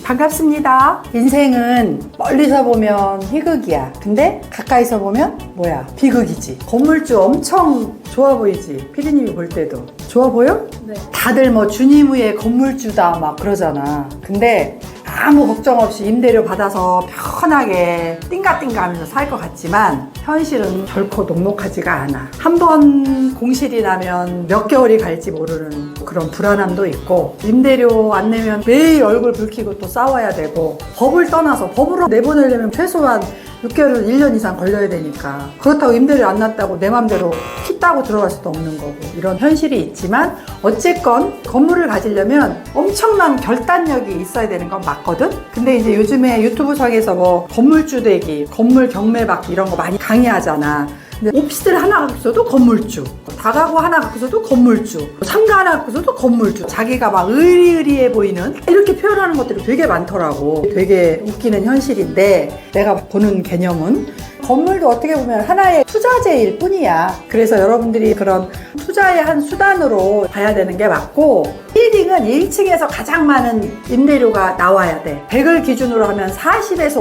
반갑습니다. 인생은 멀리서 보면 희극이야. 근데 가까이서 보면 뭐야? 비극이지. 건물주 엄청 좋아 보이지? 피디님이 볼 때도. 좋아 보여? 네. 다들 뭐 주님 위에 건물주다 막 그러잖아. 근데 아무 걱정 없이 임대료 받아서 편하게 띵가띵가 하면서 살 것 같지만 현실은 결코 녹록하지가 않아. 한 번 공실이 나면 몇 개월이 갈지 모르는 그런 불안함도 있고, 임대료 안 내면 매일 얼굴 붉히고 또 싸워야 되고, 법을 떠나서 법으로 내보내려면 최소한 6개월에서 1년 이상 걸려야 되니까, 그렇다고 임대료 안 났다고 내 맘대로 피 따고 들어갈 수도 없는 거고, 이런 현실이 있지만 어쨌건 건물을 가지려면 엄청난 결단력이 있어야 되는 건 맞거든? 근데 이제 요즘에 유튜브 상에서 뭐 건물주 되기, 건물 경매 받기 이런 거 많이 강의하잖아. 근데 오피스텔 하나 갖고서도 건물주, 다가구 하나 갖고서도 건물주, 상가 하나 갖고서도 건물주, 자기가 막 의리의리해 보이는 이렇게 표현하는 것들이 되게 많더라고. 되게 웃기는 현실인데, 내가 보는 개념은 건물도 어떻게 보면 하나의 투자재일 뿐이야. 그래서 여러분들이 그런 투자의 한 수단으로 봐야 되는 게 맞고, 빌딩은 1층에서 가장 많은 임대료가 나와야 돼. 100을 기준으로 하면 40에서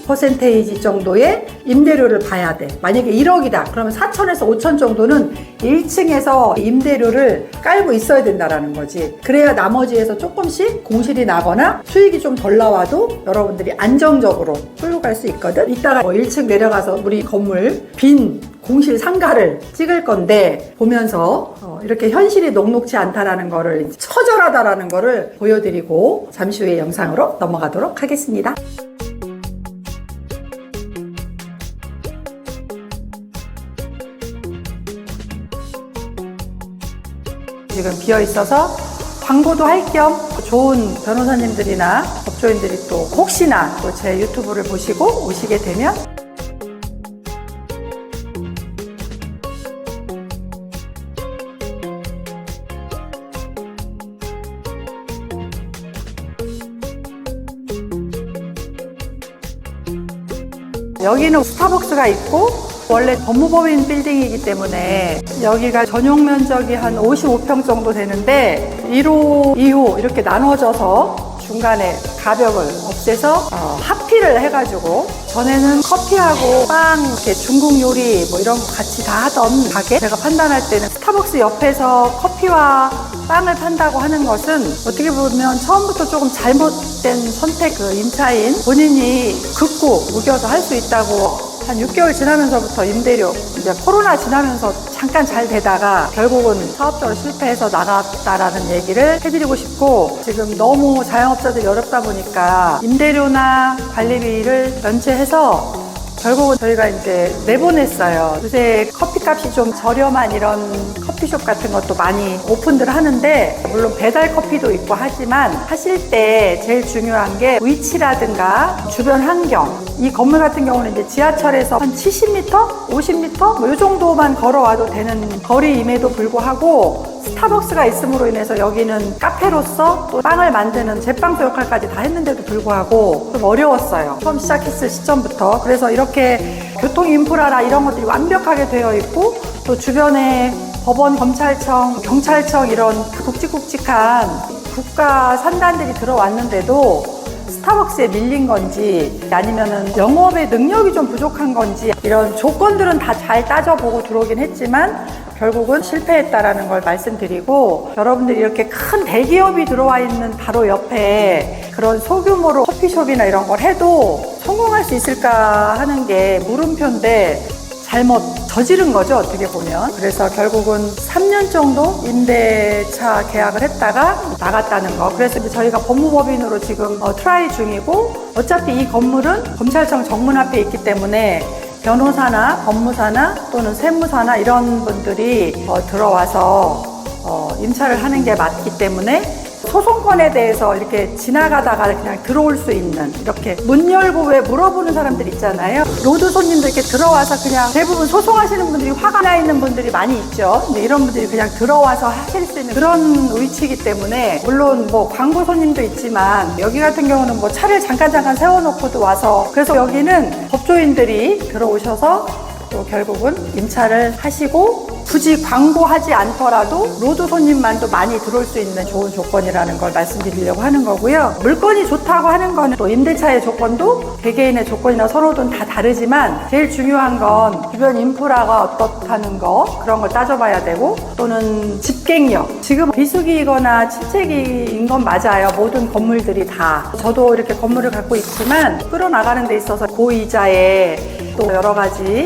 50% 정도의 임대료를 봐야 돼. 만약에 1억이다 그러면 4천에서 5천 정도는 1층에서 임대료를 깔고 있어야 된다라는 거지. 그래야 나머지에서 조금씩 공실이 나거나 수익이 좀 덜 나와도 여러분들이 안정적으로 끌고 갈 수 있거든. 이따가 뭐 1층 내려가서 우리 건물 빈 공실 상가를 찍을 건데, 보면서 이렇게 현실이 녹록지 않다라는 거를, 처절하다라는 거를 보여드리고 잠시 후에 영상으로 넘어가도록 하겠습니다. 지금 비어 있어서 광고도 할 겸 좋은 변호사님들이나 법조인들이 또 혹시나 또 제 유튜브를 보시고 오시게 되면 여기는 스타벅스가 있고, 원래 법무법인 빌딩이기 때문에 여기가 전용 면적이 한 55평 정도 되는데 1호, 2호 이렇게 나눠져서 중간에 가벽을 없애서 합의를 해가지고, 전에는 커피하고 빵, 이렇게 중국 요리 뭐 이런 거 같이 다 하던 가게, 제가 판단할 때는 스타벅스 옆에서 커피와 빵을 판다고 하는 것은 어떻게 보면 처음부터 조금 잘못된 선택, 임차인 본인이 긋고 우겨서 할 수 있다고. 한 6개월 지나면서부터 임대료, 이제 코로나 지나면서 잠깐 잘 되다가 결국은 사업적으로 실패해서 나갔다라는 얘기를 해드리고 싶고, 지금 너무 자영업자들이 어렵다 보니까 임대료나 관리비를 면제해서 결국은 저희가 이제 내보냈어요. 요새 커피값이 좀 저렴한 이런 커피숍 같은 것도 많이 오픈들 하는데, 물론 배달 커피도 있고 하지만 하실 때 제일 중요한 게 위치라든가 주변 환경. 이 건물 같은 경우는 이제 지하철에서 한 70m? 50m? 뭐 이 정도만 걸어와도 되는 거리임에도 불구하고, 스타벅스가 있음으로 인해서 여기는 카페로서 또 빵을 만드는 제빵소 역할까지 다 했는데도 불구하고 좀 어려웠어요. 처음 시작했을 시점부터. 그래서 이렇게 교통 인프라나 이런 것들이 완벽하게 되어 있고, 또 주변에 법원, 검찰청, 경찰청 이런 굵직굵직한 국가 산단들이 들어왔는데도 스타벅스에 밀린 건지 아니면은 영업의 능력이 좀 부족한 건지, 이런 조건들은 다 잘 따져보고 들어오긴 했지만 결국은 실패했다라는 걸 말씀드리고, 여러분들이 이렇게 큰 대기업이 들어와 있는 바로 옆에 그런 소규모로 커피숍이나 이런 걸 해도 성공할 수 있을까 하는 게 물음표인데, 잘못 저지른 거죠, 어떻게 보면. 그래서 결국은 3년 정도 임대차 계약을 했다가 나갔다는 거. 그래서 이제 저희가 법무법인으로 지금 트라이 중이고, 어차피 이 건물은 검찰청 정문 앞에 있기 때문에 변호사나 법무사나 또는 세무사나 이런 분들이 들어와서 임차를 하는 게 맞기 때문에, 소송권에 대해서 이렇게 지나가다가 그냥 들어올 수 있는, 이렇게 문 열고 왜 물어보는 사람들 있잖아요. 로드 손님들 이렇게 들어와서 그냥, 대부분 소송하시는 분들이 화가 나 있는 분들이 많이 있죠. 근데 이런 분들이 그냥 들어와서 하실 수 있는 그런 위치이기 때문에, 물론 뭐 광고 손님도 있지만 여기 같은 경우는 뭐 차를 잠깐 세워놓고도 와서, 그래서 여기는 법조인들이 들어오셔서 또 결국은 임차를 하시고 굳이 광고하지 않더라도 로드 손님만도 많이 들어올 수 있는 좋은 조건이라는 걸 말씀드리려고 하는 거고요. 물건이 좋다고 하는 거는 또 임대차의 조건도 개개인의 조건이나 선호도는 다 다르지만 제일 중요한 건 주변 인프라가 어떻다는 거 그런 걸 따져봐야 되고 또는 집갱력 지금 비수기이거나 침체기인 건 맞아요. 모든 건물들이 다 저도 이렇게 건물을 갖고 있지만 끌어나가는 데 있어서 고이자에 또 여러 가지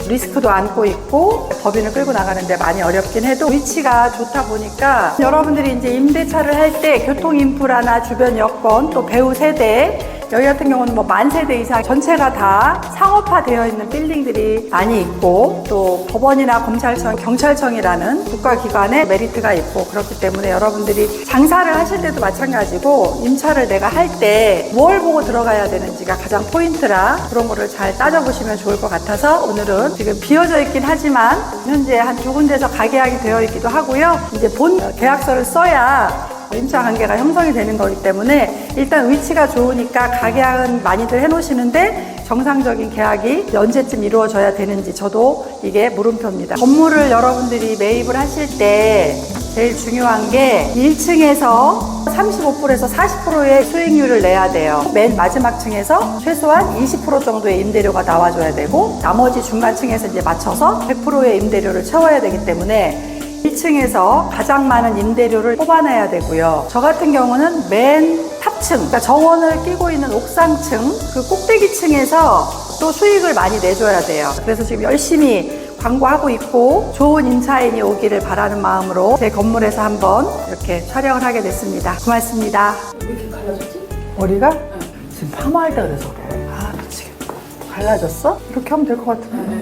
리스크도 안고 있고 법인을 끌고 나가는데 많이 어렵긴 해도 위치가 좋다 보니까 여러분들이 이제 임대차를 할 때 교통 인프라나 주변 여건 또 배우 세대 여기 같은 경우는 뭐 10,000세대 이상 전체가 다 상업화되어 있는 빌딩들이 많이 있고 또 법원이나 검찰청, 경찰청이라는 국가기관에 메리트가 있고 그렇기 때문에 여러분들이 장사를 하실 때도 마찬가지고 임차를 내가 할 때 뭘 보고 들어가야 되는지가 가장 포인트라 그런 거를 잘 따져보시면 좋을 것 같아서 오늘은 지금 비어져 있긴 하지만 현재 한 2군데서 가계약이 되어 있기도 하고요. 이제 본 계약서를 써야 임차 관계가 형성이 되는 거기 때문에 일단 위치가 좋으니까 가계약은 많이들 해놓으시는데 정상적인 계약이 언제쯤 이루어져야 되는지 저도 이게 물음표입니다. 건물을 여러분들이 매입을 하실 때 제일 중요한 게 1층에서 35%에서 40%의 수익률을 내야 돼요. 맨 마지막 층에서 최소한 20% 정도의 임대료가 나와줘야 되고 나머지 중간층에서 이제 맞춰서 100%의 임대료를 채워야 되기 때문에 1층에서 가장 많은 임대료를 뽑아내야 되고요. 저 같은 경우는 맨 탑층, 그러니까 정원을 끼고 있는 옥상층, 그 꼭대기층에서 또 수익을 많이 내줘야 돼요. 그래서 지금 열심히 광고하고 있고 좋은 임차인이 오기를 바라는 마음으로 제 건물에서 한번 이렇게 촬영을 하게 됐습니다. 고맙습니다. 왜 이렇게 갈라졌지? 머리가? 지금 파마할 때 그래서 그래. 아, 미치겠다. 갈라졌어? 이렇게 하면 될 것 같은데.